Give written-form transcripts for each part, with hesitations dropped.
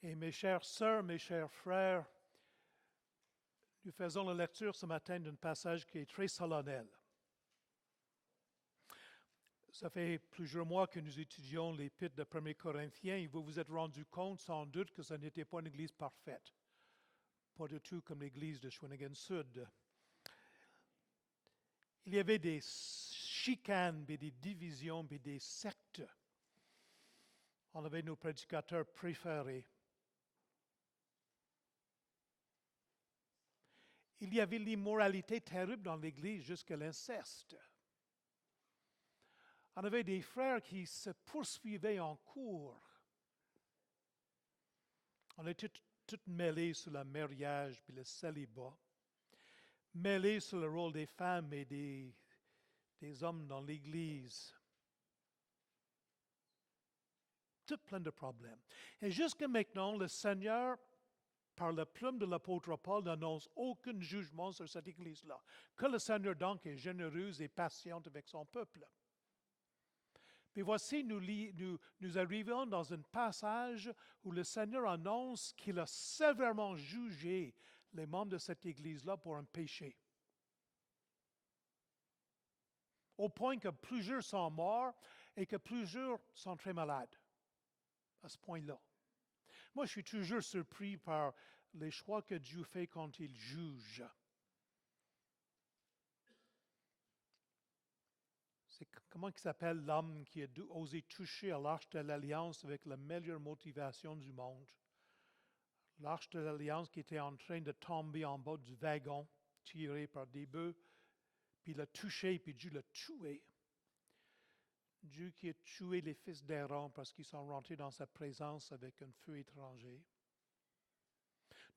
Et mes chères sœurs, mes chers frères, nous faisons la lecture ce matin d'un passage qui est très solennel. Ça fait plusieurs mois que nous étudions l'épître de 1 Corinthiens et vous vous êtes rendu compte sans doute que ce n'était pas une église parfaite. Pas du tout comme l'église de Shawinigan Sud. Il y avait des chicanes, des divisions, des sectes. On avait nos prédicateurs préférés. Il y avait l'immoralité terrible dans l'Église jusqu'à l'inceste. On avait des frères qui se poursuivaient en cours. On était tous mêlés sur le mariage et le célibat, mêlés sur le rôle des femmes et des hommes dans l'Église. Tout plein de problèmes. Et jusqu'à maintenant, le Seigneur, par la plume de l'apôtre Paul, n'annonce aucun jugement sur cette Église-là. Que le Seigneur donc est généreux et patient avec son peuple. Puis voici, nous arrivons dans un passage où le Seigneur annonce qu'il a sévèrement jugé les membres de cette Église-là pour un péché. Au point que plusieurs sont morts et que plusieurs sont très malades. À ce point-là. Moi, je suis toujours surpris par les choix que Dieu fait quand il juge. C'est comment il s'appelle l'homme qui a osé toucher à l'arche de l'Alliance avec la meilleure motivation du monde. L'arche de l'Alliance qui était en train de tomber en bas du wagon, tiré par des bœufs, puis il l'a touché, puis Dieu l'a tué. Dieu qui a tué les fils d'Aaron parce qu'ils sont rentrés dans sa présence avec un feu étranger.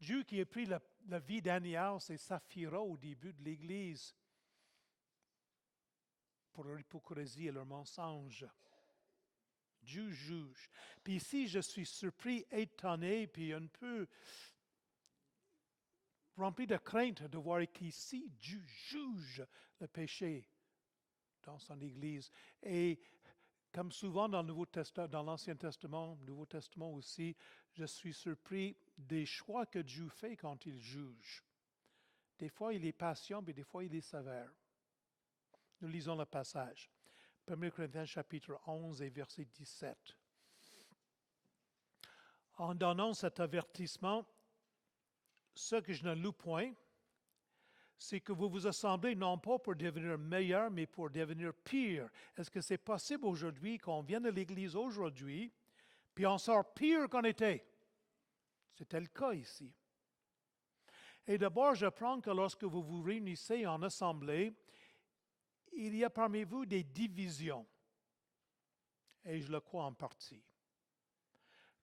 Dieu qui a pris la vie d'Anias et Saphira au début de l'Église pour leur hypocrisie et leur mensonge. Dieu juge. Puis ici, je suis surpris, étonné, puis un peu rempli de crainte de voir qu'ici, Dieu juge le péché dans son Église. Et comme souvent dans l'Ancien Testament, le Nouveau Testament aussi, je suis surpris des choix que Dieu fait quand il juge. Des fois, il est patient, mais des fois, il est sévère. Nous lisons le passage. 1 Corinthiens chapitre 11 et verset 17. En donnant cet avertissement, ce que je ne loue point, c'est que vous vous assemblez non pas pour devenir meilleur, mais pour devenir pire. Est-ce que c'est possible aujourd'hui qu'on vienne à l'Église aujourd'hui, puis on sort pire qu'on était? C'était le cas ici. Et d'abord, j'apprends que lorsque vous vous réunissez en assemblée, il y a parmi vous des divisions. Et je le crois en partie.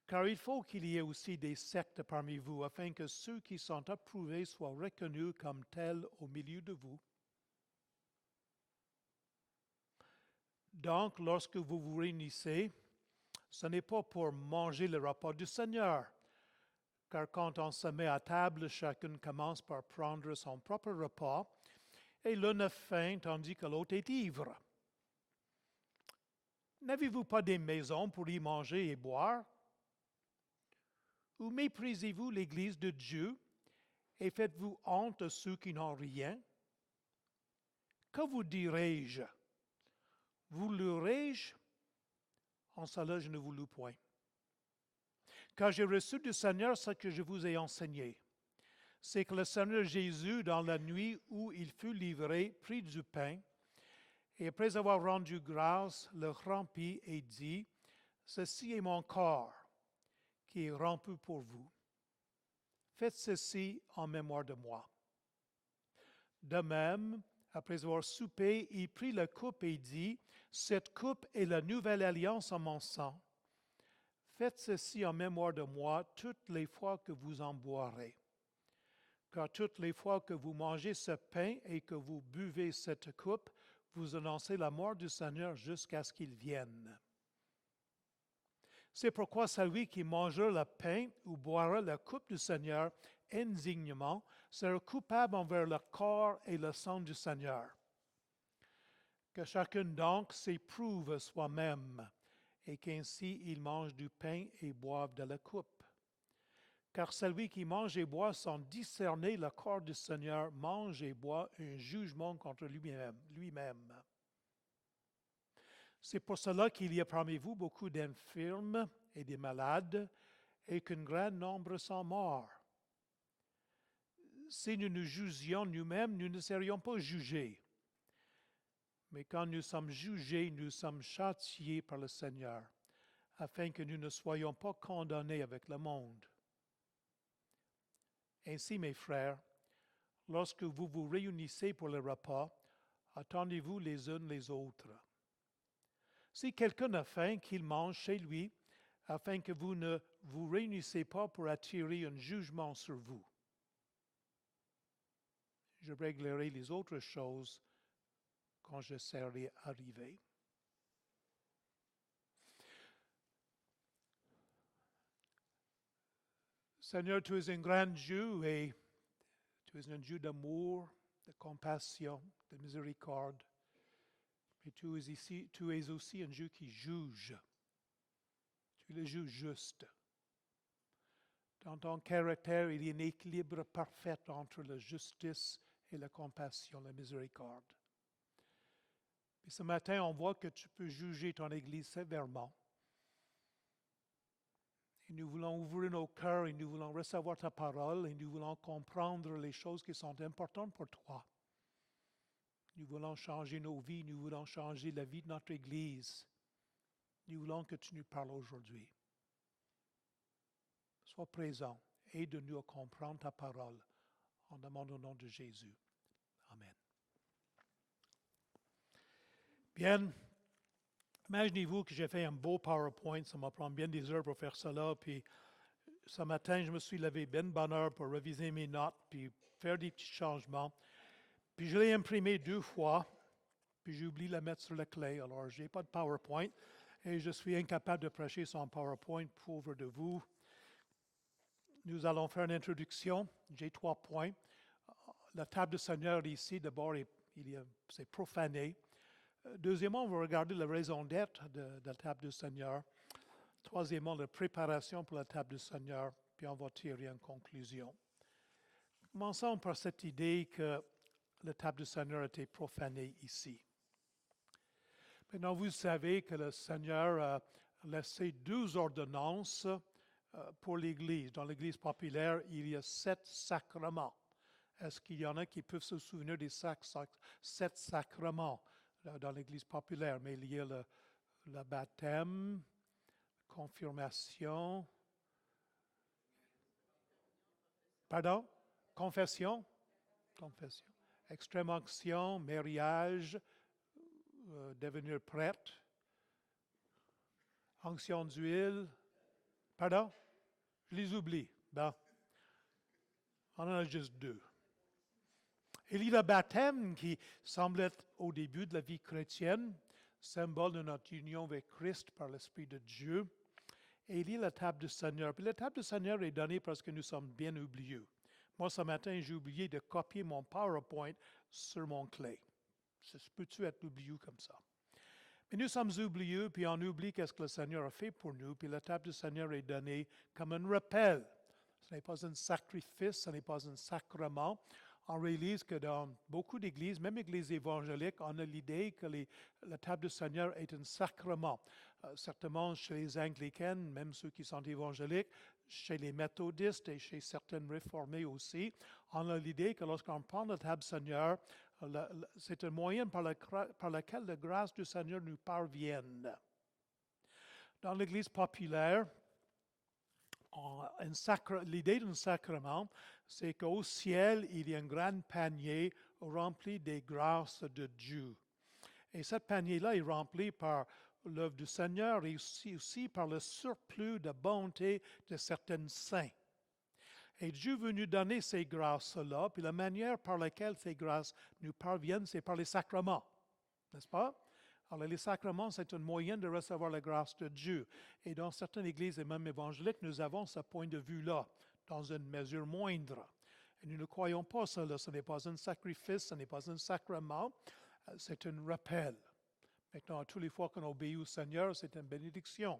Car il faut qu'il y ait aussi des sectes parmi vous, afin que ceux qui sont approuvés soient reconnus comme tels au milieu de vous. Donc, lorsque vous vous réunissez, ce n'est pas pour manger le repas du Seigneur, car quand on se met à table, chacun commence par prendre son propre repas, et l'un a faim tandis que l'autre est ivre. N'avez-vous pas des maisons pour y manger et boire? Ou méprisez-vous l'Église de Dieu et faites-vous honte à ceux qui n'ont rien? Que vous dirai-je? Vous louerai-je? En cela, je ne vous loue point. Car j'ai reçu du Seigneur ce que je vous ai enseigné. C'est que le Seigneur Jésus, dans la nuit où il fut livré, prit du pain, et après avoir rendu grâce, le rompit et dit, « Ceci est mon corps, qui est rompu pour vous. Faites ceci en mémoire de moi. » De même, après avoir soupé, il prit la coupe et dit, « Cette coupe est la nouvelle alliance en mon sang. Faites ceci en mémoire de moi toutes les fois que vous en boirez. Car toutes les fois que vous mangez ce pain et que vous buvez cette coupe, vous annoncez la mort du Seigneur jusqu'à ce qu'il vienne. C'est pourquoi celui qui mangera le pain ou boira la coupe du Seigneur indignement sera coupable envers le corps et le sang du Seigneur. Que chacun donc s'éprouve soi-même, et qu'ainsi il mange du pain et boive de la coupe. car celui qui mange et boit sans discerner le corps du Seigneur mange et boit un jugement contre lui-même. C'est pour cela qu'il y a parmi vous beaucoup d'infirmes et des malades, et qu'un grand nombre sont morts. Si nous nous jugions nous-mêmes, nous ne serions pas jugés. Mais quand nous sommes jugés, nous sommes châtiés par le Seigneur, afin que nous ne soyons pas condamnés avec le monde. Ainsi, mes frères, lorsque vous vous réunissez pour le repas, attendez-vous les uns les autres. Si quelqu'un a faim, qu'il mange chez lui, afin que vous ne vous réunissez pas pour attirer un jugement sur vous. Je réglerai les autres choses quand je serai arrivé. Seigneur, tu es un grand Dieu et tu es un Dieu d'amour, de compassion, de miséricorde. Mais tu es aussi un Dieu qui juge. Tu es le juge juste. Dans ton caractère, il y a un équilibre parfait entre la justice et la compassion, la miséricorde. Et ce matin, on voit que tu peux juger ton Église sévèrement. Et nous voulons ouvrir nos cœurs et nous voulons recevoir ta parole et nous voulons comprendre les choses qui sont importantes pour toi. Nous voulons changer nos vies, nous voulons changer la vie de notre Église. Nous voulons que tu nous parles aujourd'hui. Sois présent, aide-nous à comprendre ta parole. En demandant au nom de Jésus. Amen. Bien, imaginez-vous que j'ai fait un beau PowerPoint, ça m'a pris bien des heures pour faire cela, puis ce matin, je me suis levé bien de bonne heure pour réviser mes notes, puis faire des petits changements. Puis je l'ai imprimé 2 fois, puis j'ai oublié de la mettre sur la clé, alors je n'ai pas de PowerPoint, et je suis incapable de prêcher sans PowerPoint, pauvre de vous. Nous allons faire une introduction. J'ai 3 points. La table du Seigneur ici, d'abord, c'est profané. Deuxièmement, on va regarder la raison d'être de la table du Seigneur. Troisièmement, la préparation pour la table du Seigneur. Puis on va tirer une conclusion. Commençons par cette idée que la table du Seigneur a été profanée ici. Maintenant, vous savez que le Seigneur a laissé 2 ordonnances pour l'Église. Dans l'Église populaire, il y a 7 sacrements. Est-ce qu'il y en a qui peuvent se souvenir des 7 sacrements dans l'Église populaire? Mais il y a le baptême, confirmation, pardon? Confession, extrême onction, mariage, devenir prêtre, onction d'huile, pardon? Je les oublie. Bon. On en a juste 2. Il y a le baptême qui semble être au début de la vie chrétienne, symbole de notre union avec Christ par l'Esprit de Dieu. Et il y a la table du Seigneur. Puis la table du Seigneur est donnée parce que nous sommes bien oublieux. Moi, ce matin, j'ai oublié de copier mon PowerPoint sur mon clé. Ça peut-tu être oublieux comme ça? Mais nous sommes oublieux, puis on oublie qu'est-ce que le Seigneur a fait pour nous, puis la table du Seigneur est donnée comme un rappel. Ce n'est pas un sacrifice, ce n'est pas un sacrement. On réalise que dans beaucoup d'églises, même églises évangéliques, on a l'idée que la table du Seigneur est un sacrement. Certainement chez les anglicains, même ceux qui sont évangéliques, chez les méthodistes et chez certains réformés aussi, on a l'idée que lorsqu'on prend la table du Seigneur, c'est un moyen par lequel la grâce du Seigneur nous parvienne. Dans l'Église populaire, l'idée d'un sacrement, c'est qu'au ciel, il y a un grand panier rempli des grâces de Dieu. Et ce panier-là est rempli par l'œuvre du Seigneur et aussi par le surplus de bonté de certains saints. Et Dieu veut nous donner ces grâces-là, puis la manière par laquelle ces grâces nous parviennent, c'est par les sacrements, n'est-ce pas? Alors, les sacrements, c'est un moyen de recevoir la grâce de Dieu. Et dans certaines églises et même évangéliques, nous avons ce point de vue-là, dans une mesure moindre. Et nous ne croyons pas cela. Ce n'est pas un sacrifice, ce n'est pas un sacrement, c'est un rappel. Maintenant, à toutes les fois qu'on obéit au Seigneur, c'est une bénédiction.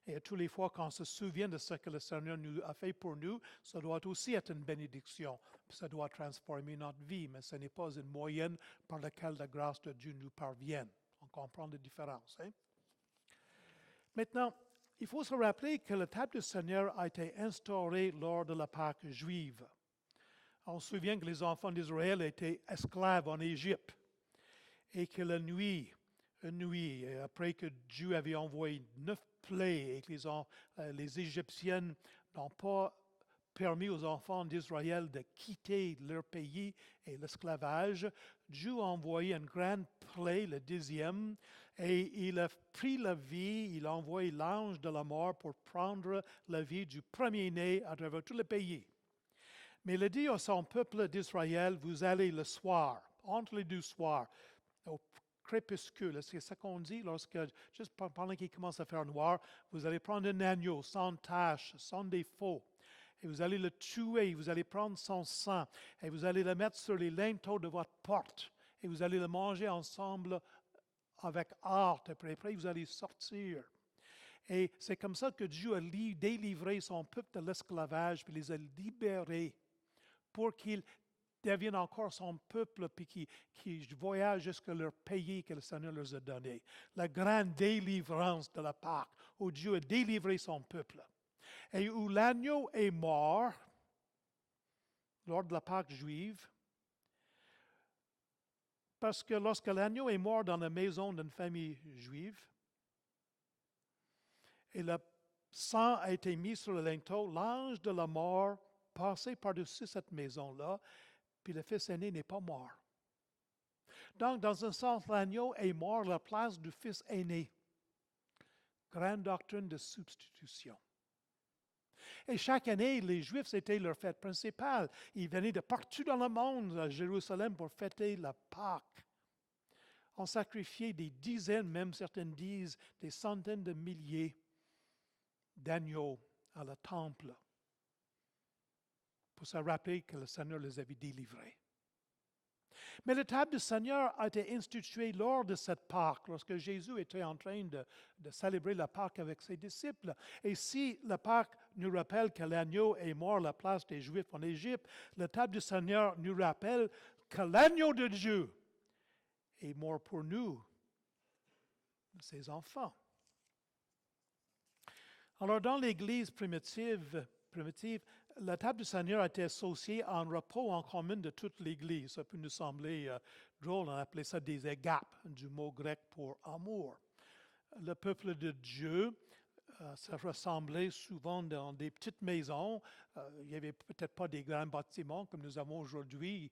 Et à toutes les fois qu'on se souvient de ce que le Seigneur nous a fait pour nous, ça doit aussi être une bénédiction. Ça doit transformer notre vie, mais ce n'est pas une moyenne par laquelle la grâce de Dieu nous parvient. On comprend la différence. Hein? Maintenant, il faut se rappeler que la table du Seigneur a été instaurée lors de la Pâque juive. On se souvient que les enfants d'Israël étaient esclaves en Égypte et que la nuit, une nuit, après que Dieu avait envoyé 9 plaies et que les Égyptiennes n'ont pas permis aux enfants d'Israël de quitter leur pays et l'esclavage, Dieu a envoyé une grande plaie, le 10e, et il a pris la vie, il a envoyé l'ange de la mort pour prendre la vie du premier-né à travers tout le pays. Mais il a dit à son peuple d'Israël, vous allez le soir, entre les deux soirs, au crépuscule, c'est ça qu'on dit, juste pendant qu'il commence à faire noir, vous allez prendre un agneau sans tache, sans défaut, et vous allez le tuer, vous allez prendre son sang, et vous allez le mettre sur les linteaux de votre porte, et vous allez le manger ensemble avec hâte, et après vous allez sortir. Et c'est comme ça que Dieu a délivré son peuple de l'esclavage, puis les a libérés pour qu'ils deviennent encore son peuple, puis qui voyagent jusqu'à leur pays que le Seigneur leur a donné. La grande délivrance de la Pâque, où Dieu a délivré son peuple. Et où l'agneau est mort, lors de la Pâque juive, parce que lorsque l'agneau est mort dans la maison d'une famille juive, et le sang a été mis sur le linteau, l'ange de la mort passait par-dessus cette maison-là, puis le fils aîné n'est pas mort. Donc, dans un sens, l'agneau est mort à la place du fils aîné. Grande doctrine de substitution. Et chaque année, les Juifs, c'était leur fête principale. Ils venaient de partout dans le monde, à Jérusalem, pour fêter la Pâque. On sacrifiait des dizaines, même certaines disent des centaines de milliers d'agneaux à la temple pour se rappeler que le Seigneur les avait délivrés. Mais la table du Seigneur a été instituée lors de cette Pâque, lorsque Jésus était en train de célébrer la Pâque avec ses disciples. Et si la Pâque nous rappelle que l'agneau est mort à la place des Juifs en Égypte, la table du Seigneur nous rappelle que l'agneau de Dieu est mort pour nous, ses enfants. Alors, dans l'Église primitive, la table du Seigneur a été associée à un repos en commun de toute l'Église. Ça peut nous sembler drôle, on appelait ça des agapes, du mot grec pour amour. Le peuple de Dieu se rassemblait souvent dans des petites maisons. Il n'y avait peut-être pas des grands bâtiments comme nous avons aujourd'hui.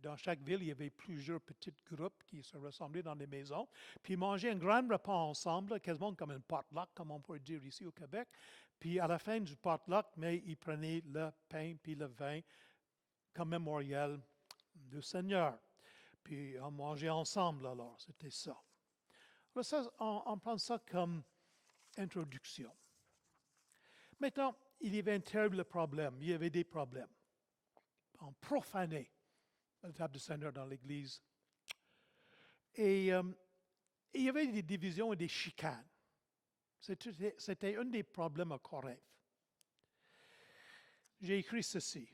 Dans chaque ville, il y avait plusieurs petits groupes qui se rassemblaient dans des maisons. Puis ils mangeaient un grand repas ensemble, quasiment comme un potluck, comme on pourrait dire ici au Québec. Puis à la fin du potluck, mais ils prenaient le pain puis le vin comme mémorial du Seigneur. Puis on mangeait ensemble alors, c'était ça. Alors ça, on prend ça comme introduction. Maintenant, il y avait un terrible problème. Il y avait des problèmes. On profanait la table du Seigneur dans l'Église. Et il y avait des divisions et des chicanes. C'était un des problèmes à Corinthe. J'ai écrit ceci.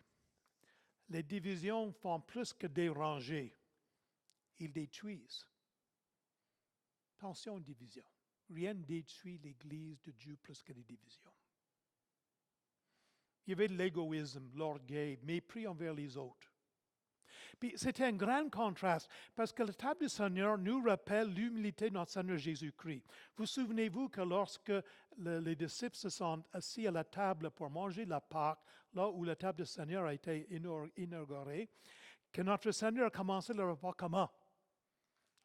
Les divisions font plus que déranger. Ils détruisent. Attention aux divisions. Rien ne détruit l'Église de Dieu plus que les divisions. Il y avait de l'égoïsme, l'orgueil, mépris envers les autres. Puis c'était un grand contraste parce que la table du Seigneur nous rappelle l'humilité de notre Seigneur Jésus-Christ. Vous souvenez-vous que lorsque les disciples se sont assis à la table pour manger la Pâque, là où la table du Seigneur a été inaugurée, que notre Seigneur a commencé le repas comment?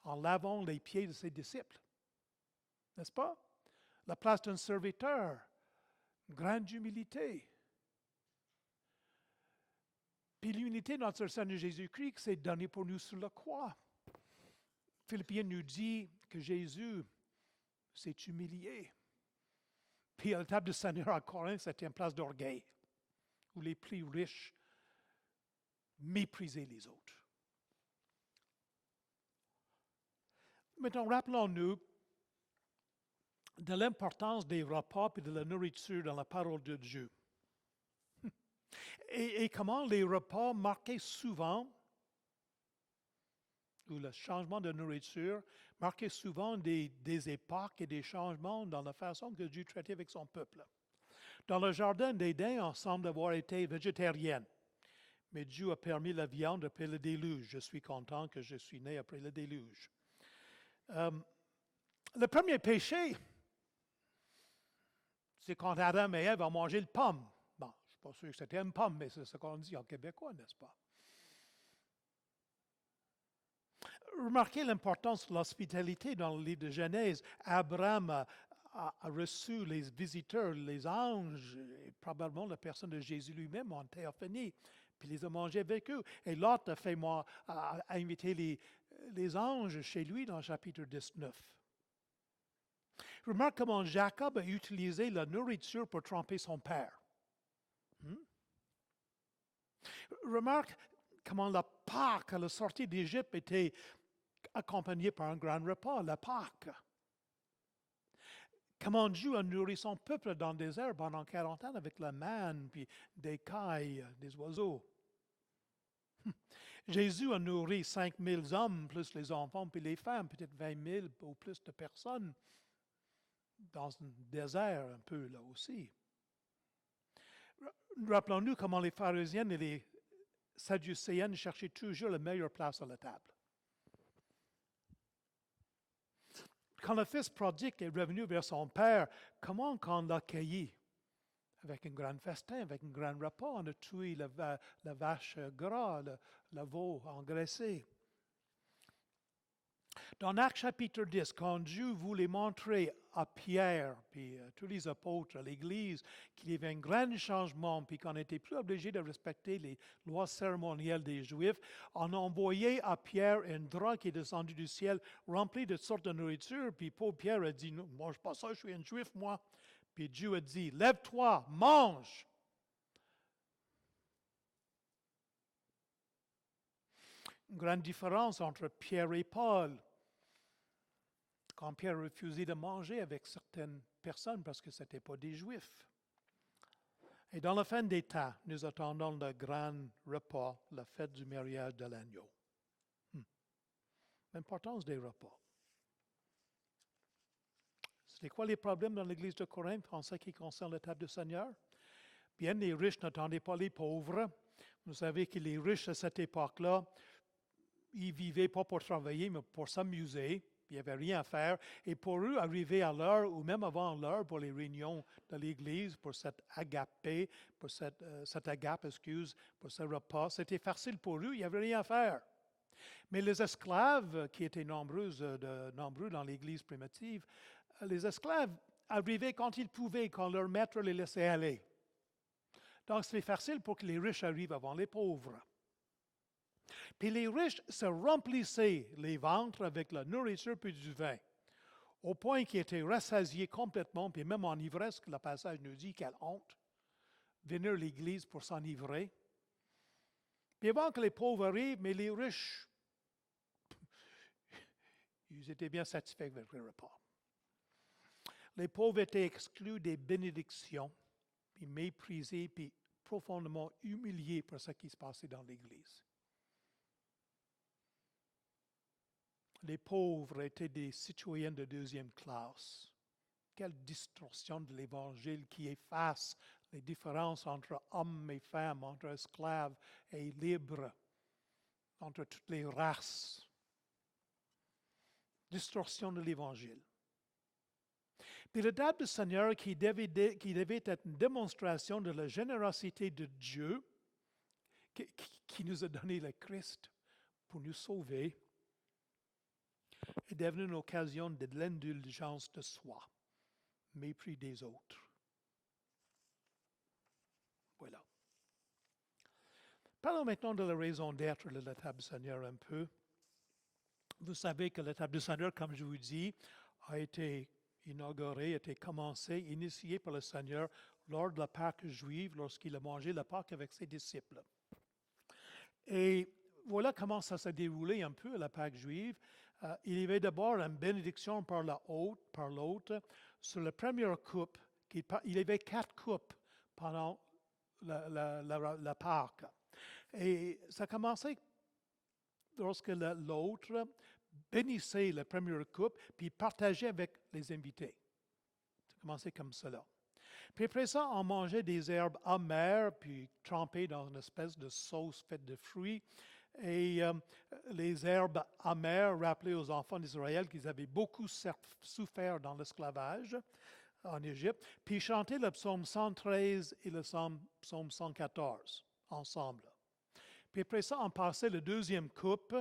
En lavant les pieds de ses disciples. N'est-ce pas? La place d'un serviteur, grande humilité. Puis l'unité de notre Seigneur Jésus-Christ s'est donnée pour nous sur la croix. Philippiens nous dit que Jésus s'est humilié. Puis à la table du Seigneur à Corinthe, c'était une place d'orgueil, où les plus riches méprisaient les autres. Maintenant, rappelons-nous de l'importance des repas et de la nourriture dans la parole de Dieu. Et comment les repas marquaient souvent, ou le changement de nourriture, marquaient souvent des époques et des changements dans la façon que Dieu traitait avec son peuple. Dans le jardin d'Éden, on semble avoir été végétarien. Mais Dieu a permis la viande après le déluge. Je suis content que je suis né après le déluge. Le premier péché, c'est quand Adam et Ève ont mangé le pomme. Bon, je ne suis pas sûr que c'était une pomme, mais c'est ce qu'on dit en québécois, n'est-ce pas? Remarquez l'importance de l'hospitalité dans le livre de Genèse. Abraham a reçu les visiteurs, les anges, et probablement la personne de Jésus lui-même en théophanie, puis les a mangés avec eux. Et Lot a invité les anges chez lui dans le chapitre 19. Remarque comment Jacob a utilisé la nourriture pour tromper son père. Remarque comment la Pâque à la sortie d'Égypte était accompagnée par un grand repas, la Pâque. Comment Dieu a nourri son peuple dans le désert pendant 40 ans avec la manne, puis des cailles, des oiseaux. Jésus a nourri 5000 hommes, plus les enfants, puis les femmes, peut-être 20 000 ou plus de personnes, dans un désert un peu là aussi. Rappelons-nous comment les pharisiennes et les sadducéennes cherchaient toujours la meilleure place à la table. Quand le fils prodigue est revenu vers son père, comment on l'a accueilli? Avec un grand festin, avec un grand repas, on a tué la vache gras, le veau engraissé. Dans Actes chapitre 10, quand Dieu voulait montrer à Pierre, puis à tous les apôtres, à l'Église, qu'il y avait un grand changement, puis qu'on n'était plus obligé de respecter les lois cérémonielles des Juifs, on a envoyé à Pierre un drap qui est descendu du ciel, rempli de toutes sortes de nourriture, puis pauvre Pierre a dit, non, mange pas ça, je suis un Juif, moi. Puis Dieu a dit, lève-toi, mange. Une grande différence entre Pierre et Paul. Quand Pierre refusait de manger avec certaines personnes parce que ce n'étaient pas des Juifs. Et dans la fin des temps, nous attendons le grand repas, la fête du mariage de l'agneau. L'importance des repas. C'était quoi les problèmes dans l'Église de Corinthe en ce qui concerne la table du Seigneur? Bien, les riches n'attendaient pas les pauvres. Vous savez que les riches à cette époque-là, ils ne vivaient pas pour travailler, mais pour s'amuser. Il n'y avait rien à faire. Et pour eux, arriver à l'heure, ou même avant l'heure, pour les réunions de l'Église, pour cette agapé, pour cette agape, pour ce repas, c'était facile pour eux, il n'y avait rien à faire. Mais les esclaves, qui étaient nombreux dans l'Église primitive, les esclaves arrivaient quand ils pouvaient, quand leur maître les laissait aller. Donc, c'était facile pour que les riches arrivent avant les pauvres. Puis les riches se remplissaient les ventres avec la nourriture puis du vin, au point qu'ils étaient rassasiés complètement, puis même en ivresse, que le passage nous dit, quelle honte, venir à l'Église pour s'enivrer. Puis avant que les pauvres arrivent, mais les riches, ils étaient bien satisfaits avec le repas. Les pauvres étaient exclus des bénédictions, puis méprisés, puis profondément humiliés par ce qui se passait dans l'Église. Les pauvres étaient des citoyens de deuxième classe. Quelle distorsion de l'Évangile qui efface les différences entre hommes et femmes, entre esclaves et libres, entre toutes les races. Distorsion de l'Évangile. Puis la table du Seigneur qui devait être une démonstration de la générosité de Dieu qui nous a donné le Christ pour nous sauver, est devenue une occasion de l'indulgence de soi, mépris des autres. Voilà. Parlons maintenant de la raison d'être de la table du Seigneur un peu. Vous savez que la table du Seigneur, comme je vous dis, a été inaugurée, a été commencée, initiée par le Seigneur lors de la Pâque juive, lorsqu'il a mangé la Pâque avec ses disciples. Et voilà comment ça s'est déroulé un peu à la Pâque juive. il y avait d'abord une bénédiction par l'autre sur la première coupe. Il y avait 4 coupes pendant la Pâque. Et ça commençait lorsque l'autre bénissait la première coupe, puis partageait avec les invités. Ça commençait comme cela. Puis après ça, on mangeait des herbes amères, puis trempées dans une espèce de sauce faite de fruits. Et les herbes amères rappelaient aux enfants d'Israël qu'ils avaient beaucoup souffert dans l'esclavage en Égypte. Puis ils chantaient le psaume 113 et le psaume 114 ensemble. Puis après ça, on passait la deuxième coupe.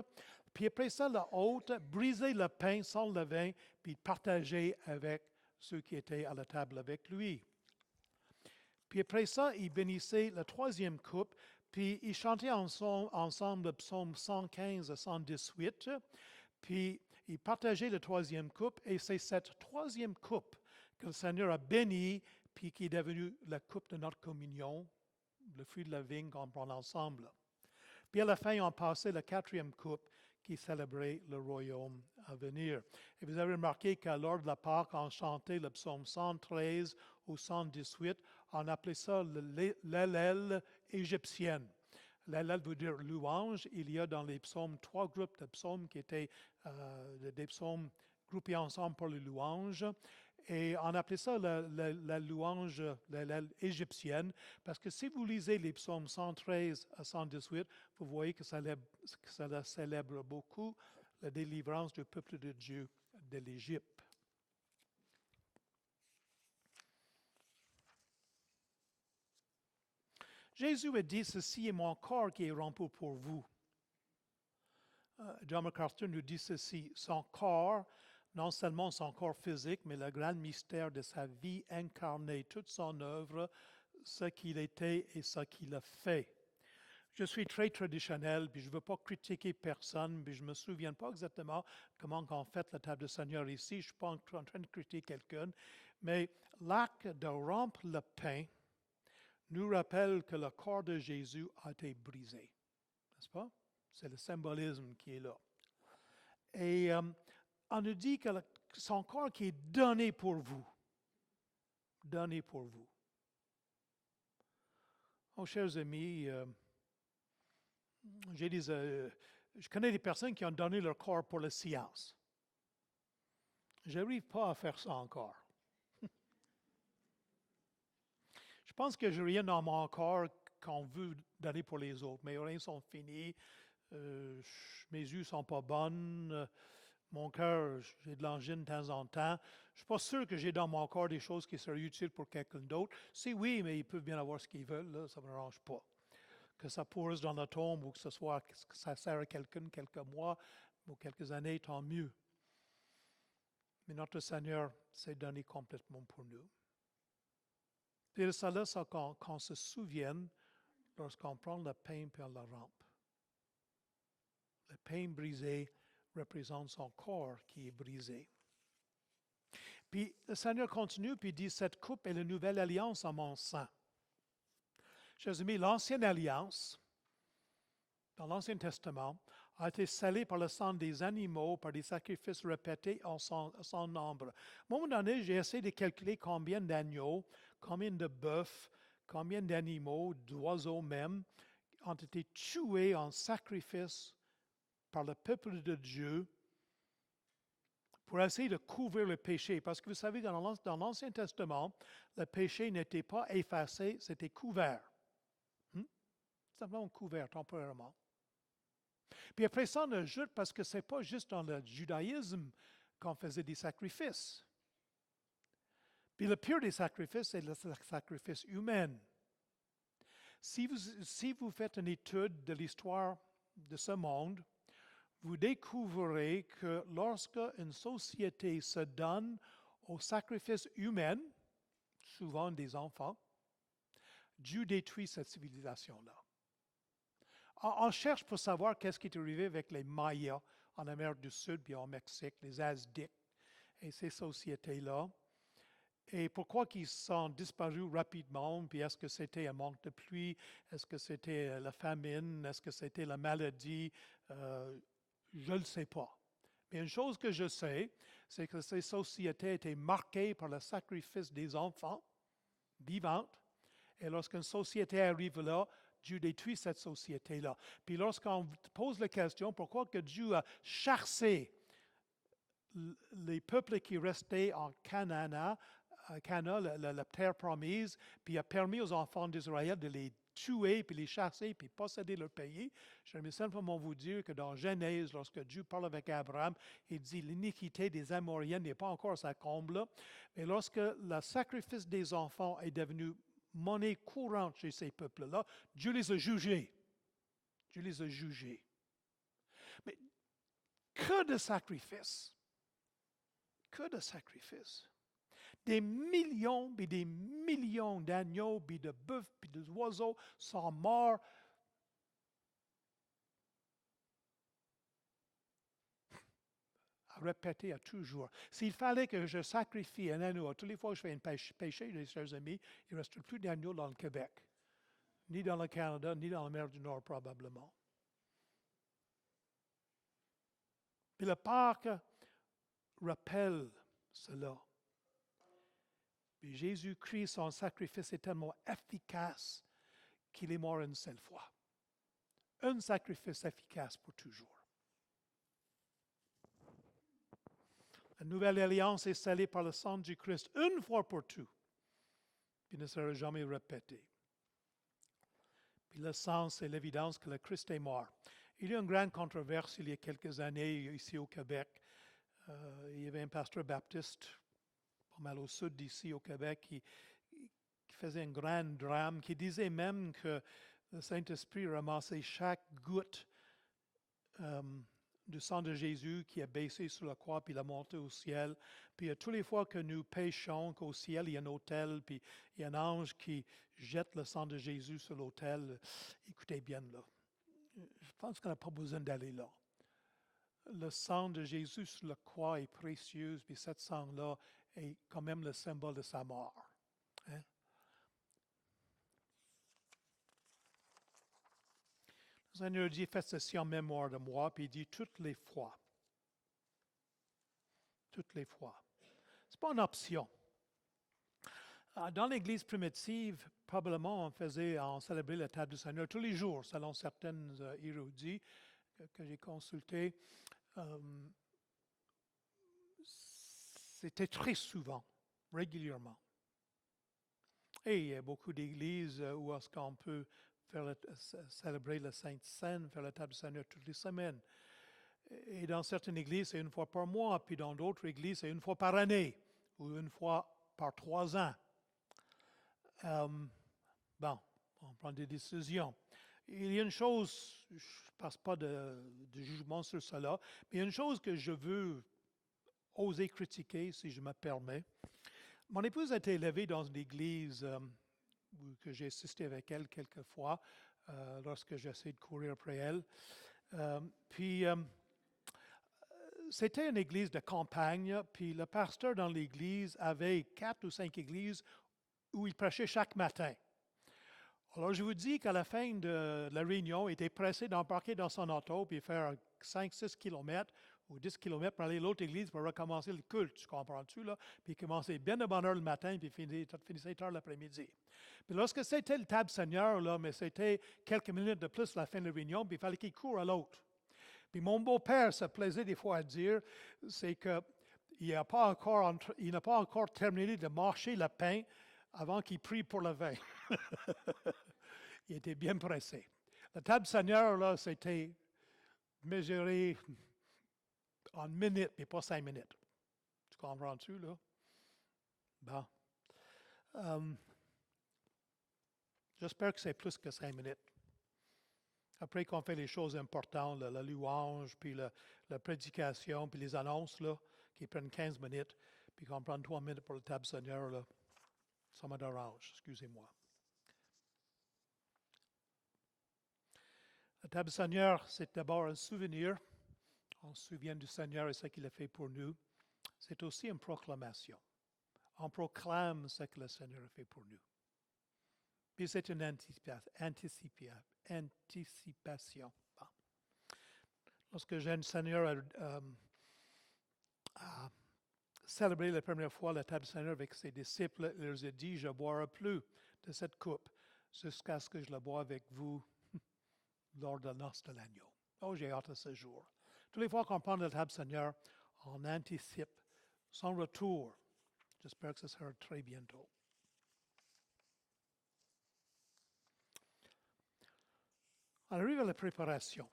Puis après ça, la haute brisait le pain sans levain, puis partageait avec ceux qui étaient à la table avec lui. Puis après ça, il bénissait la troisième coupe, puis ils chantaient ensemble le psaume 115 à 118, puis ils partageaient la troisième coupe, et c'est cette troisième coupe que le Seigneur a bénie, puis qui est devenue la coupe de notre communion, le fruit de la vigne qu'on prend ensemble. Puis à la fin, on passait la quatrième coupe qui célébrait le royaume à venir. Et vous avez remarqué qu'à l'heure de la Pâque, on chantait le psaume 113 ou 118. On appelait ça l'Hallel égyptienne. L'Hallel veut dire louange. Il y a dans les psaumes 3 groupes de psaumes qui étaient des psaumes groupés ensemble pour les louanges. Et on appelait ça la louange, l'Hallel égyptienne, parce que si vous lisez les psaumes 113 à 118, vous voyez que ça célèbre beaucoup la délivrance du peuple de Dieu de l'Égypte. Jésus a dit, ceci est mon corps qui est rompu pour vous. John MacArthur nous dit ceci, son corps, non seulement son corps physique, mais le grand mystère de sa vie incarnée, toute son œuvre, ce qu'il était et ce qu'il a fait. Je suis très traditionnel, puis je ne veux pas critiquer personne, puis je ne me souviens pas exactement comment on fait la table du Seigneur ici. Je ne suis pas en train de critiquer quelqu'un, mais l'acte de rompre le pain nous rappelle que le corps de Jésus a été brisé. N'est-ce pas? C'est le symbolisme qui est là. Et on nous dit que son corps qui est donné pour vous. Donné pour vous. Oh, chers amis, je connais des personnes qui ont donné leur corps pour la science. Je n'arrive pas à faire ça encore. Je pense que je n'ai rien dans mon corps qu'on veut donner pour les autres. Mes oreilles sont finies, mes yeux ne sont pas bonnes, mon cœur, j'ai de l'angine de temps en temps. Je ne suis pas sûr que j'ai dans mon corps des choses qui seraient utiles pour quelqu'un d'autre. Si oui, mais ils peuvent bien avoir ce qu'ils veulent, là, ça ne me dérange pas. Que ça pourrisse dans la tombe ou que ça sert à quelqu'un quelques mois ou quelques années, tant mieux. Mais notre Seigneur s'est donné complètement pour nous. Et de cela, c'est qu'on se souvienne lorsqu'on prend le pain et on le rampe. Le pain brisé représente son corps qui est brisé. Puis le Seigneur continue, puis dit, cette coupe est la nouvelle alliance en mon sang. Chers amis, l'ancienne alliance, dans l'Ancien Testament, a été scellée par le sang des animaux, par des sacrifices répétés sans nombre. À un moment donné, j'ai essayé de calculer combien d'agneaux, combien de bœufs, combien d'animaux, d'oiseaux même, ont été tués en sacrifice par le peuple de Dieu pour essayer de couvrir le péché. Parce que vous savez, dans l'Ancien Testament, le péché n'était pas effacé, c'était couvert. Simplement couvert temporairement. Puis après ça, on ajoute, parce que ce n'est pas juste dans le judaïsme qu'on faisait des sacrifices. Puis le pire des sacrifices, c'est le sacrifice humain. Si vous faites une étude de l'histoire de ce monde, vous découvrirez que lorsque une société se donne au sacrifice humain, souvent des enfants, Dieu détruit cette civilisation-là. On cherche pour savoir qu'est-ce qui est arrivé avec les Mayas en Amérique du Sud puis au Mexique, les Aztèques et ces sociétés-là. Et pourquoi ils sont disparus rapidement? Puis est-ce que c'était un manque de pluie? Est-ce que c'était la famine? Est-ce que c'était la maladie? Je ne le sais pas. Mais une chose que je sais, c'est que ces sociétés étaient marquées par le sacrifice des enfants vivantes. Et lorsqu'une société arrive là, Dieu détruit cette société-là. Puis lorsqu'on pose la question, pourquoi que Dieu a chassé les peuples qui restaient en Canaan, la terre promise, puis a permis aux enfants d'Israël de les tuer, puis les chasser, puis posséder leur pays. J'aimerais simplement vous dire que dans Genèse, lorsque Dieu parle avec Abraham, il dit l'iniquité des Amoréens n'est pas encore à sa comble. Mais lorsque le sacrifice des enfants est devenu monnaie courante chez ces peuples-là, Dieu les a jugés. Dieu les a jugés. Mais que de sacrifices! Que de sacrifices! Des millions et des millions d'agneaux, puis de bœufs, puis d'oiseaux sont morts. À répéter à toujours. S'il fallait que je sacrifie un agneau toutes les fois que je fais un péché, les chers amis, il ne reste plus d'agneaux dans le Québec, ni dans le Canada, ni dans la mer du Nord probablement. Puis le Pâques rappelle cela. Puis Jésus-Christ, son sacrifice est tellement efficace qu'il est mort une seule fois. Un sacrifice efficace pour toujours. La nouvelle alliance est scellée par le sang du Christ une fois pour tout, puis ne sera jamais répétée. Puis le sang, c'est l'évidence que le Christ est mort. Il y a eu une grande controverse il y a quelques années ici au Québec. Il y avait un pasteur baptiste, pas mal au sud d'ici au Québec, qui faisait un grand drame, qui disait même que le Saint-Esprit ramassait chaque goutte du sang de Jésus qui a baissé sur la croix, puis il a monté au ciel. Puis toutes les fois que nous péchons, qu'au ciel, il y a un autel, puis il y a un ange qui jette le sang de Jésus sur l'autel. Écoutez bien là. Je pense qu'on n'a pas besoin d'aller là. Le sang de Jésus sur la croix est précieux, puis cet sang-là est quand même le symbole de sa mort. Hein? Le Seigneur dit, faites ceci en mémoire de moi, puis il dit toutes les fois. Toutes les fois. Ce n'est pas une option. Dans l'Église primitive, probablement, on célébrait la table du Seigneur tous les jours, selon certains érudits que j'ai consultés. C'était très souvent, régulièrement. Et il y a beaucoup d'églises où est-ce qu'on peut célébrer la Sainte Seine, faire la table du Seigneur toutes les semaines. Et dans certaines églises, c'est une fois par mois, puis dans d'autres églises, c'est une fois par année, ou une fois par 3 ans. Bon, on prend des décisions. Il y a une chose, je ne passe pas de jugement sur cela, mais il y a une chose que je veux oser critiquer, si je me permets. Mon épouse a été élevée dans une église que j'ai assisté avec elle quelques fois lorsque j'essaie de courir après elle. Puis, c'était une église de campagne, puis le pasteur dans l'église avait 4 ou 5 églises où il prêchait chaque matin. Alors, je vous dis qu'à la fin de la réunion, il était pressé d'embarquer dans son auto puis faire 5-6 kilomètres ou 10 kilomètres pour aller à l'autre église pour recommencer le culte, tu comprends-tu, là? Puis il commençait bien de bonne heure le matin, puis finissait tard l'après-midi. Puis lorsque c'était le table Seigneur, là, mais c'était quelques minutes de plus à la fin de la réunion, puis il fallait qu'il court à l'autre. Puis mon beau-père se plaisait des fois à dire, c'est qu'il n'a pas encore terminé de mâcher le pain avant qu'il prie pour le vin. Il était bien pressé. La table Seigneur, là, c'était mesuré en minutes, mais pas 5 minutes. Tu comprends-tu, là? Bon. J'espère que c'est plus que 5 minutes. Après qu'on fait les choses importantes, la louange, puis la prédication, puis les annonces, là, qui prennent 15 minutes, puis qu'on prend 3 minutes pour la table Seigneur, là, ça me dérange, excusez-moi. La table Seigneur, c'est d'abord un souvenir. On se souvient du Seigneur et ce qu'il a fait pour nous. C'est aussi une proclamation. On proclame ce que le Seigneur a fait pour nous. Puis c'est une anticipation. Bon. Lorsque le Seigneur a célébré la première fois la table du Seigneur avec ses disciples, il leur a dit, je ne boirai plus de cette coupe jusqu'à ce que je la boive avec vous lors de la noce de l'agneau. Oh, j'ai hâte à ce jour. Toutes les fois qu'on prend la table du Seigneur, on anticipe son retour. J'espère que ce sera très bientôt. On arrive à la préparation.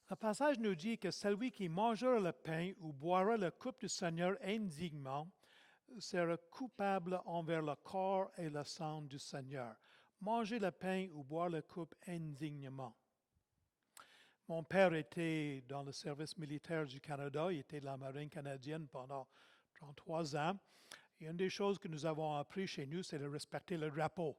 Le passage nous dit que celui qui mangera le pain ou boira la coupe du Seigneur indignement sera coupable envers le corps et le sang du Seigneur. Manger le pain ou boire la coupe indignement. Mon père était dans le service militaire du Canada, il était de la marine canadienne pendant 33 ans. Et une des choses que nous avons appris chez nous, c'est de respecter le drapeau.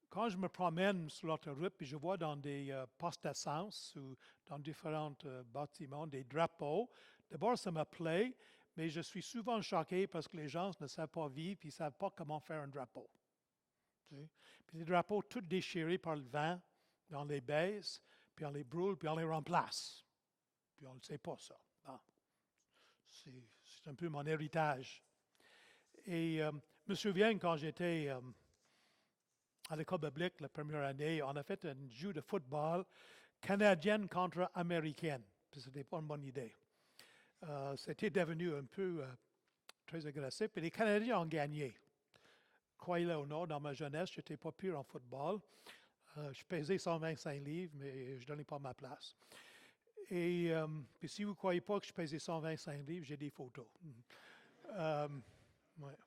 Quand je me promène sur l'autoroute et je vois dans des postes d'essence ou dans différents bâtiments des drapeaux, d'abord ça me plaît, mais je suis souvent choqué parce que les gens ne savent pas vivre et ne savent pas comment faire un drapeau. Puis les drapeaux tous déchirés par le vent, puis on les baisse, puis on les brûle, puis on les remplace. Puis on ne le sait pas ça. Bon. C'est un peu mon héritage. Et je me souviens quand j'étais à l'école biblique la première année, on a fait un jeu de football canadienne contre américaine. Puis ce n'était pas une bonne idée. C'était devenu un peu très agressif. Et les Canadiens ont gagné. Croyez-le ou non, dans ma jeunesse, je n'étais pas pur en football. Je pesais 125 livres, mais je ne donnais pas ma place. Et puis si vous ne croyez pas que je pesais 125 livres, j'ai des photos. Ouais.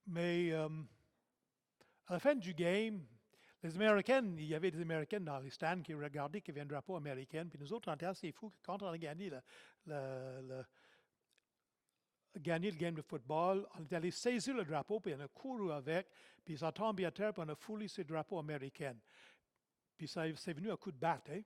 Mais à la fin du game, les Américaines, il y avait des Américaines dans les stands qui regardaient qu'il y avait un drapeau américain. Puis nous autres, on était assez fous que quand on a gagné gagné le game de football, on est allé saisir le drapeau, puis on a couru avec, puis ça tombé à terre, puis on a foulé ce drapeau américain. Puis c'est venu à coup de batte, hein?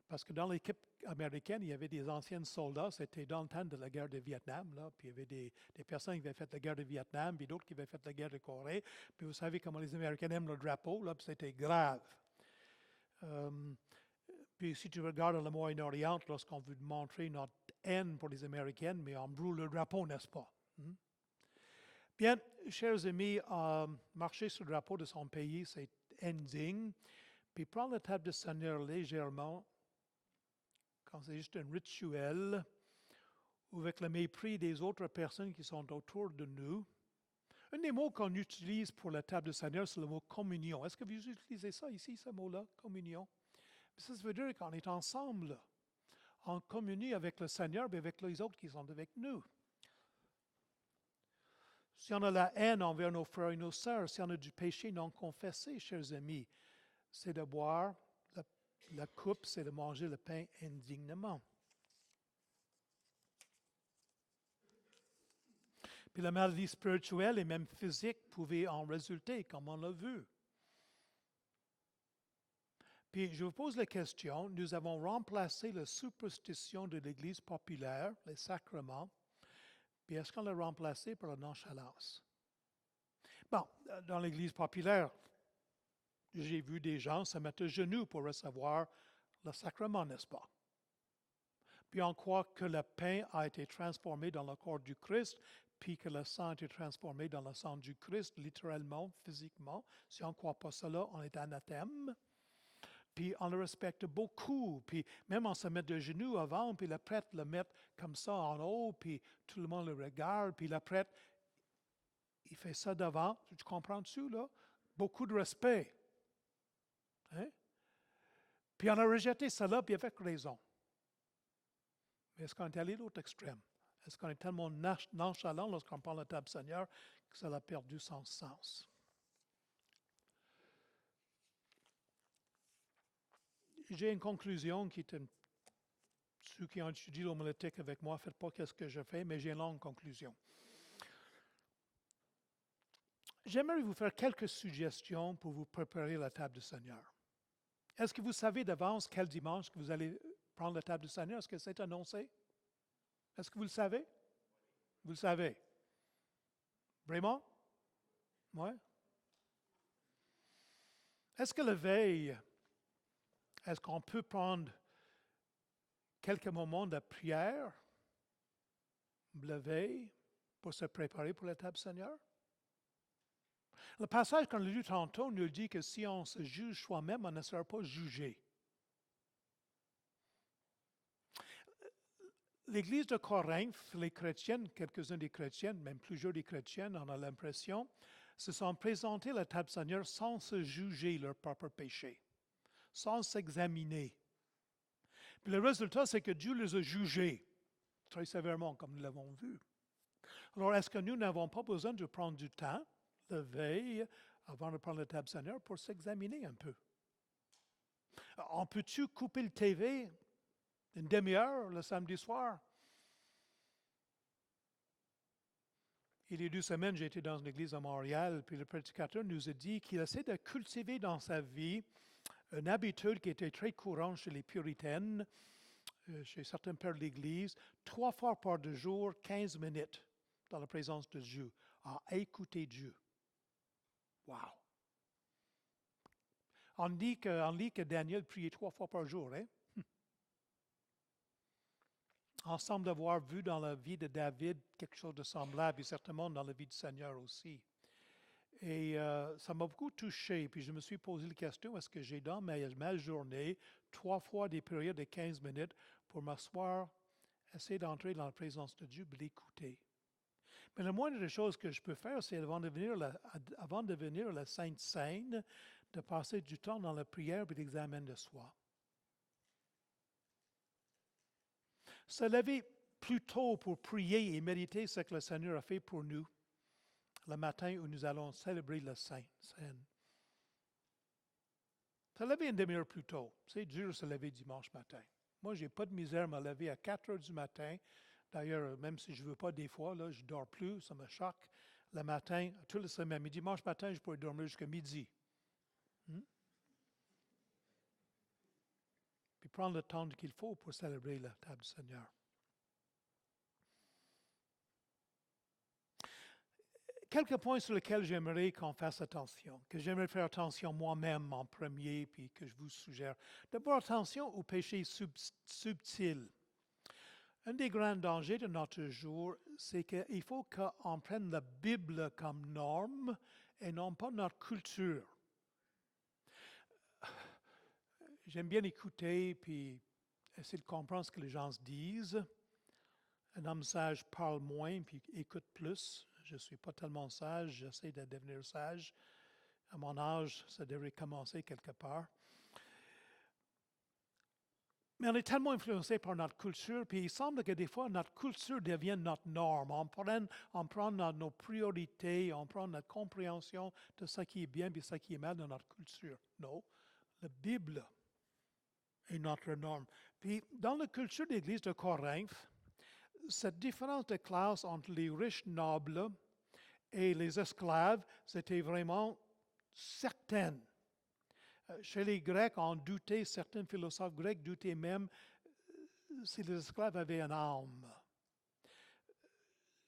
Parce que dans l'équipe américaine, il y avait des anciens soldats, c'était dans le temps de la guerre de Vietnam, là, puis il y avait des personnes qui avaient fait la guerre de Vietnam, puis d'autres qui avaient fait la guerre de Corée, puis vous savez comment les Américains aiment le drapeau, là, puis c'était grave. Puis si tu regardes le Moyen-Orient, lorsqu'on veut montrer notre haine pour les Américaines, mais on brûle le drapeau, n'est-ce pas? Bien, chers amis, marcher sur le drapeau de son pays, c'est indigne. Puis prendre la table du Seigneur légèrement, quand c'est juste un rituel, ou avec le mépris des autres personnes qui sont autour de nous. Un des mots qu'on utilise pour la table du Seigneur, c'est le mot communion. Est-ce que vous utilisez ça ici, ce mot-là, communion? Ça veut dire qu'on est ensemble, en communion avec le Seigneur et avec les autres qui sont avec nous. Si on a la haine envers nos frères et nos sœurs, si on a du péché non confessé, chers amis, c'est de boire la coupe, c'est de manger le pain indignement. Puis la maladie spirituelle et même physique pouvait en résulter, comme on l'a vu. Puis je vous pose la question, nous avons remplacé la superstition de l'Église populaire, les sacrements, puis est-ce qu'on l'a remplacé par la nonchalance? Bon, dans l'Église populaire, j'ai vu des gens se mettre à genoux pour recevoir le sacrement, n'est-ce pas? Puis on croit que le pain a été transformé dans le corps du Christ, puis que le sang a été transformé dans le sang du Christ, littéralement, physiquement. Si on ne croit pas cela, on est anathème. Puis on le respecte beaucoup. Puis même on se met de genoux avant, puis le prêtre le met comme ça en haut, puis tout le monde le regarde, puis le prêtre, il fait ça devant. Tu comprends-tu, là? Beaucoup de respect. Hein? Puis on a rejeté cela, puis avec raison. Mais est-ce qu'on est allé à l'autre extrême? Est-ce qu'on est tellement nonchalant lorsqu'on parle de la table Seigneur que ça a perdu son sens? J'ai une conclusion qui est ceux qui ont étudié l'homilétique avec moi, faites pas ce que je fais, mais j'ai une longue conclusion. J'aimerais vous faire quelques suggestions pour vous préparer la table du Seigneur. Est-ce que vous savez d'avance quel dimanche que vous allez prendre la table du Seigneur? Est-ce que c'est annoncé? Est-ce que vous le savez? Vous le savez. Vraiment? Oui. Est-ce que la veille, est-ce qu'on peut prendre quelques moments de prière, la veille, pour se préparer pour la table Seigneur? Le passage qu'on a lu tantôt nous dit que si on se juge soi-même, on ne sera pas jugé. L'Église de Corinthe, les chrétiennes, quelques-uns des chrétiennes, même plusieurs des chrétiennes, on a l'impression, se sont présentés à la table Seigneur sans se juger leur propre péché, sans s'examiner. Puis le résultat, c'est que Dieu les a jugés très sévèrement, comme nous l'avons vu. Alors, est-ce que nous n'avons pas besoin de prendre du temps, la veille, avant de prendre la table Seigneur, pour s'examiner un peu? On peut-tu couper le TV une demi-heure le samedi soir? Il y a 2 semaines, j'ai été dans une église à Montréal, puis le prédicateur nous a dit qu'il essaie de cultiver dans sa vie une habitude qui était très courante chez les puritaines, chez certains pères de l'Église, 3 fois par jour, 15 minutes dans la présence de Dieu, à écouter Dieu. Wow! On lit que Daniel priait 3 fois par jour, hein? On semble avoir vu dans la vie de David quelque chose de semblable, et certainement dans la vie du Seigneur aussi. Et ça m'a beaucoup touché, puis je me suis posé la question, est-ce que j'ai dans ma journée 3 fois des périodes de 15 minutes pour m'asseoir, essayer d'entrer dans la présence de Dieu et l'écouter? Mais la moindre des choses que je peux faire, c'est avant de venir la Sainte Seine, de passer du temps dans la prière et l'examen de soi. Se lever plus tôt pour prier et méditer ce que le Seigneur a fait pour nous le matin où nous allons célébrer la Sainte Seine. Se lever une demi-heure plus tôt. C'est dur de se lever dimanche matin. Moi, je n'ai pas de misère à me lever à 4 heures du matin. D'ailleurs, même si je ne veux pas des fois, là, je ne dors plus, ça me choque. Le matin, toute la semaine. Mais dimanche matin, je pourrais dormir jusqu'à midi. Puis prendre le temps qu'il faut pour célébrer la table du Seigneur. Quelques points sur lesquels j'aimerais qu'on fasse attention, que j'aimerais faire attention moi-même en premier, puis que je vous suggère. D'abord, attention aux péchés subtils. Un des grands dangers de notre jour, c'est qu'il faut qu'on prenne la Bible comme norme et non pas notre culture. J'aime bien écouter puis essayer de comprendre ce que les gens se disent. Un homme sage parle moins puis écoute plus. Je ne suis pas tellement sage, j'essaie de devenir sage. À mon âge, ça devrait commencer quelque part. Mais on est tellement influencé par notre culture, puis il semble que des fois, notre culture devient notre norme. On prend nos priorités, on prend notre compréhension de ce qui est bien et ce qui est mal dans notre culture. Non, la Bible est notre norme. Puis, dans la culture de l'Église de Corinthe, cette différence de classe entre les riches nobles et les esclaves, c'était vraiment certaine. Chez les Grecs, on doutait, certains philosophes grecs doutaient même si les esclaves avaient une âme.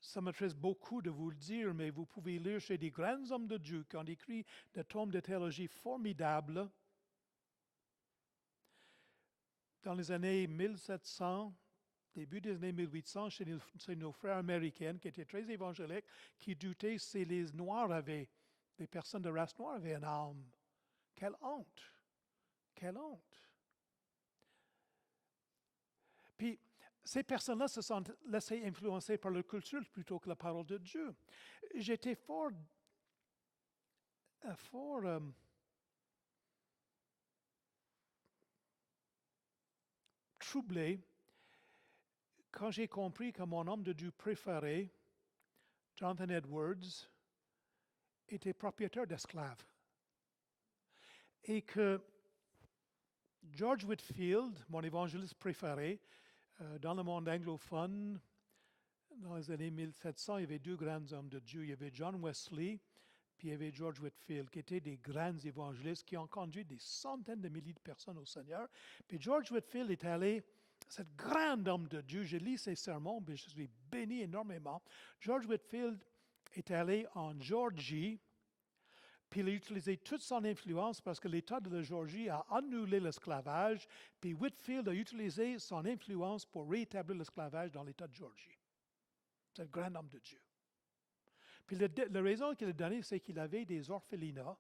Ça m'intéresse beaucoup de vous le dire, mais vous pouvez lire chez des grands hommes de Dieu qui ont écrit des tomes de théologie formidables. Dans les années 1700, début des années 1800, chez nos frères américains qui étaient très évangéliques, qui doutaient si les personnes de race noire avaient une âme. Quelle honte! Quelle honte! Puis, ces personnes-là se sont laissées influencer par leur culture plutôt que la parole de Dieu. J'étais fort troublé quand j'ai compris que mon homme de Dieu préféré, Jonathan Edwards, était propriétaire d'esclaves. Et que George Whitefield, mon évangéliste préféré, dans le monde anglophone, dans les années 1700, il y avait 2 grands hommes de Dieu. Il y avait John Wesley, puis il y avait George Whitefield, qui étaient des grands évangélistes qui ont conduit des centaines de milliers de personnes au Seigneur. Puis George Whitefield est allé, cet grand homme de Dieu, je lis ses sermons, mais je suis béni énormément. George Whitefield est allé en Géorgie Puis il a utilisé toute son influence parce que l'État de la Géorgie a annulé l'esclavage, puis Whitefield a utilisé son influence pour rétablir l'esclavage dans l'État de Géorgie. C'est le grand homme de Dieu. Puis la raison qu'il a donnée, c'est qu'il avait des orphelinats.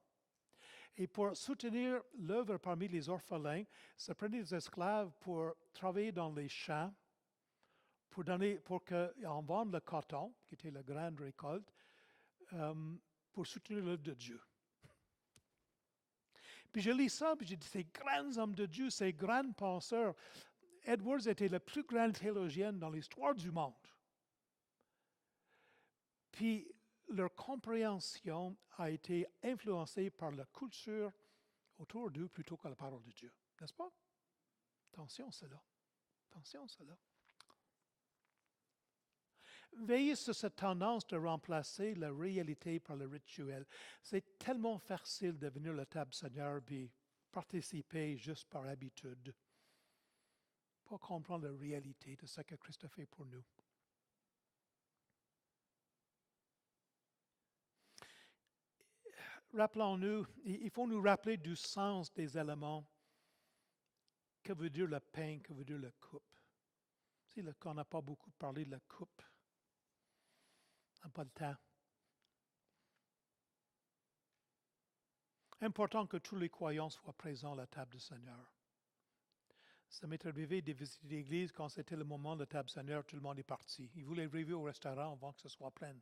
Et pour soutenir l'œuvre parmi les orphelins, ça prenait des esclaves pour travailler dans les champs, pour qu'on vende le coton, qui était la grande récolte, pour soutenir l'œuvre de Dieu. Puis je lis ça, puis j'ai dit, ces grands hommes de Dieu, ces grands penseurs. Edwards était la plus grande théologienne dans l'histoire du monde. Puis leur compréhension a été influencée par la culture autour d'eux plutôt que la parole de Dieu. N'est-ce pas? Attention à cela. Attention à cela. Veillez sur cette tendance de remplacer la réalité par le rituel. C'est tellement facile de venir à la table Seigneur et participer juste par habitude, pas comprendre la réalité de ce que Christ a fait pour nous. Rappelons-nous, il faut nous rappeler du sens des éléments. Que veut dire le pain, que veut dire la coupe? On n'a pas beaucoup parlé de la coupe. On n'a pas le temps. Important que tous les croyants soient présents à la table du Seigneur. Ça m'est arrivé de visiter l'église quand c'était le moment de la table du Seigneur, tout le monde est parti. Ils voulaient arriver au restaurant avant que ce soit plein.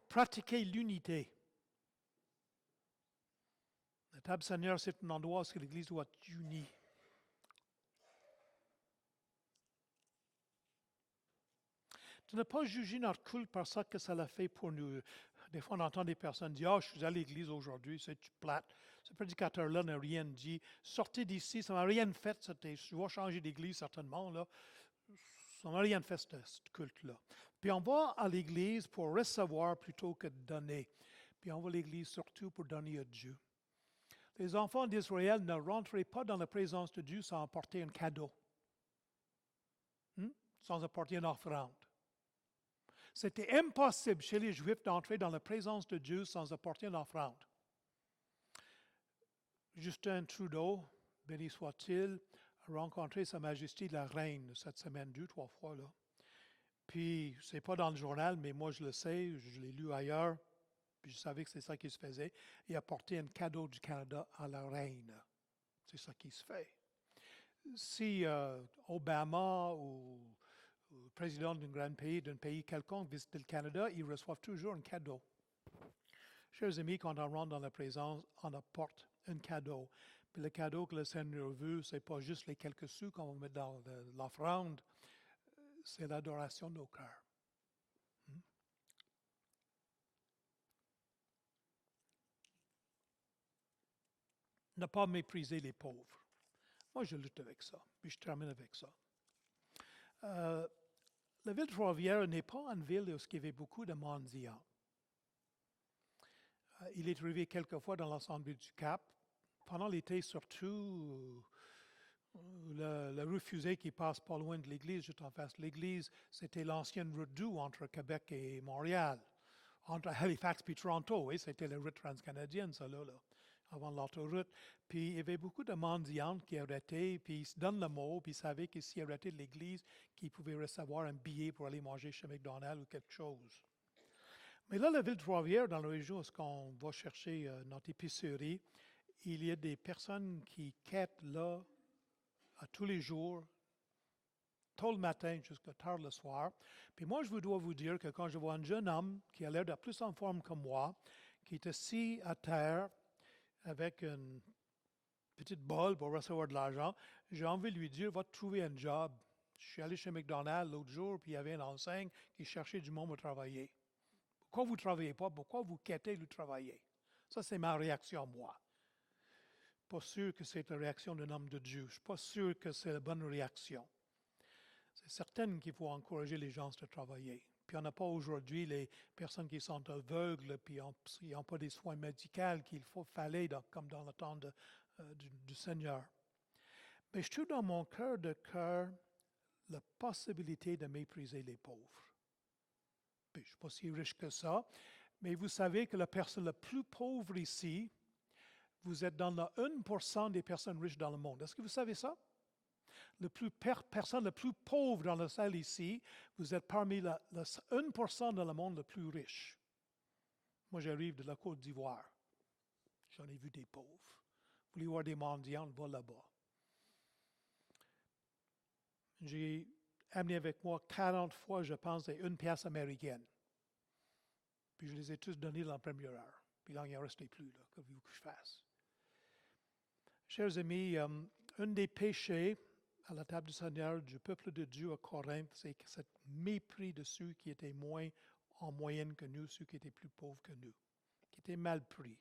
Pratiquer l'unité. La table Seigneur, c'est un endroit où l'Église doit être unie. De ne pas juger notre culte par ce que ça l'a fait pour nous. Des fois, on entend des personnes dire « Ah, je suis à l'Église aujourd'hui, c'est plate. Ce prédicateur-là n'a rien dit. Sortez d'ici, ça n'a rien fait. Je vais changer d'Église certainement. Là. Ça n'a rien fait, ce culte-là. » Puis on va à l'Église pour recevoir plutôt que de donner. Puis on va à l'Église surtout pour donner à Dieu. Les enfants d'Israël ne rentraient pas dans la présence de Dieu sans apporter un cadeau, sans apporter une offrande. C'était impossible chez les Juifs d'entrer dans la présence de Dieu sans apporter une offrande. Justin Trudeau, béni soit-il, a rencontré Sa Majesté la Reine cette semaine 2-3 fois. Là. Puis, ce n'est pas dans le journal, mais moi je le sais, je l'ai lu ailleurs. Puis je savais que c'est ça qui se faisait. Il a apporté un cadeau du Canada à la reine. C'est ça qui se fait. Si Obama ou le président d'un pays quelconque visite le Canada, ils reçoivent toujours un cadeau. Chers amis, quand on rentre dans la présence, on apporte un cadeau. Puis le cadeau que le Seigneur veut, ce n'est pas juste les quelques sous qu'on va mettre dans l'offrande, c'est l'adoration de nos cœurs. Ne pas mépriser les pauvres. Moi, je lutte avec ça, puis je termine avec ça. La ville de Trois-Rivières n'est pas une ville où il y avait beaucoup de mendiants. Il est arrivé quelquefois dans l'Assemblée du Cap, pendant l'été surtout, la rue Fusée qui passe pas loin de l'église, juste en face de l'église, c'était l'ancienne route 2 entre Québec et Montréal, entre Halifax et Toronto. Oui, c'était la route transcanadienne, ça là, avant l'autoroute. Puis il y avait beaucoup de mendiantes qui arrêtaient, puis ils se donnent le mot, puis ils savaient que s'ils arrêtaient de l'église, qu'ils pouvaient recevoir un billet pour aller manger chez McDonald's ou quelque chose. Mais là, la ville de Trois-Rivières, dans la région où on va chercher notre épicerie, il y a des personnes qui quittent là à tous les jours, tôt le matin jusqu'à tard le soir. Puis moi, je dois vous dire que quand je vois un jeune homme qui a l'air de plus en forme que moi, qui est assis à terre avec une petite bol pour recevoir de l'argent, j'ai envie de lui dire, va te trouver un job. Je suis allé chez McDonald's l'autre jour, puis il y avait une enseigne qui cherchait du monde pour travailler. Pourquoi vous ne travaillez pas? Pourquoi vous quittez le travailler? Ça, c'est ma réaction, moi. Pas sûr que c'est la réaction d'un homme de Dieu. Je ne suis pas sûr que c'est la bonne réaction. C'est certain qu'il faut encourager les gens à travailler. Puis on n'a pas aujourd'hui les personnes qui sont aveugles, puis ils n'ont pas des soins médicaux qu'il fallait comme dans le temps du Seigneur. Mais je trouve dans mon cœur de cœur la possibilité de mépriser les pauvres. Puis, je ne suis pas si riche que ça, mais vous savez que la personne la plus pauvre ici, vous êtes dans le 1% des personnes riches dans le monde. Est-ce que vous savez ça? Personne la plus pauvre dans la salle ici, vous êtes parmi le 1% dans le monde le plus riche. Moi, j'arrive de la Côte d'Ivoire. J'en ai vu des pauvres. Vous voulez voir des mendiants, va là-bas. J'ai amené avec moi 40 fois, je pense, des 1 pièce américaine. Puis je les ai tous donnés dans la première heure. Puis là, il n'en restait plus, là, que vous que je fasse. Chers amis, un des péchés à la table du Seigneur du peuple de Dieu à Corinthe, c'est ce mépris de ceux qui étaient moins en moyenne que nous, ceux qui étaient plus pauvres que nous, qui étaient mal pris.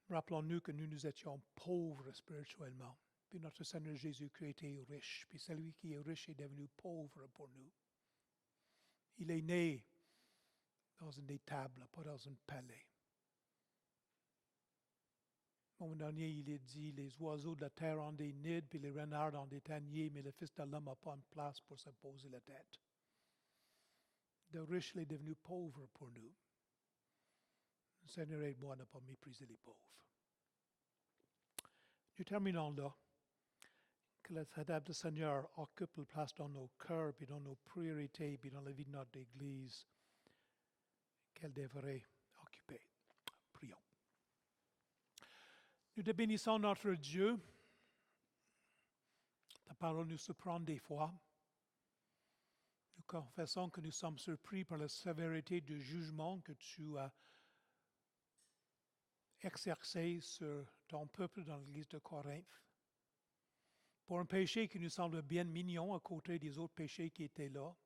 Rappelons-nous que nous étions pauvres spirituellement, puis notre Seigneur Jésus-Christ était riche, puis celui qui est riche est devenu pauvre pour nous. Il est né dans une étable, pas dans un palais. Au moment donné, il est dit, les oiseaux de la terre ont des nids, puis les renards ont des taniers, mais le Fils de l'homme n'a pas une place pour se poser la tête. Le riche est devenu pauvre pour nous. Le Seigneur aide-moi à ne pas mépriser les pauvres. Nous terminons là. Que la table du Seigneur occupe la place dans nos cœurs, puis dans nos priorités, puis dans la vie de notre Église qu'elle devrait occuper. Prions. Nous te bénissons notre Dieu. Ta parole nous surprend des fois. Nous confessons que nous sommes surpris par la sévérité du jugement que tu as exercé sur ton peuple dans l'Église de Corinthe. Pour un péché qui nous semble bien mignon à côté des autres péchés qui étaient là.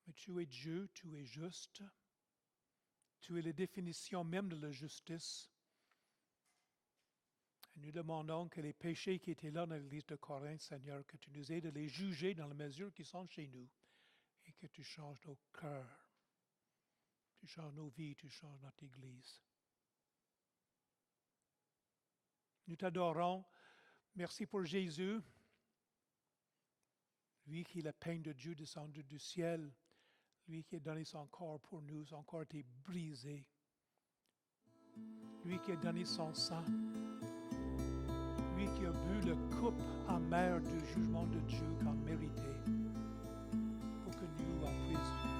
Mais tu es Dieu, tu es juste. Tu es la définition même de la justice. Et nous demandons que les péchés qui étaient là dans l'Église de Corinthe, Seigneur, que tu nous aides à les juger dans la mesure qu'ils sont chez nous et que tu changes nos cœurs, tu changes nos vies, tu changes notre Église. Nous t'adorons. Merci pour Jésus, lui qui est le pain de Dieu descendu du ciel, lui qui a donné son corps pour nous, son corps a été brisé, lui qui a donné son sang, lui qui a bu la coupe amère du jugement de Dieu qu'on méritait, pour que nous en puissions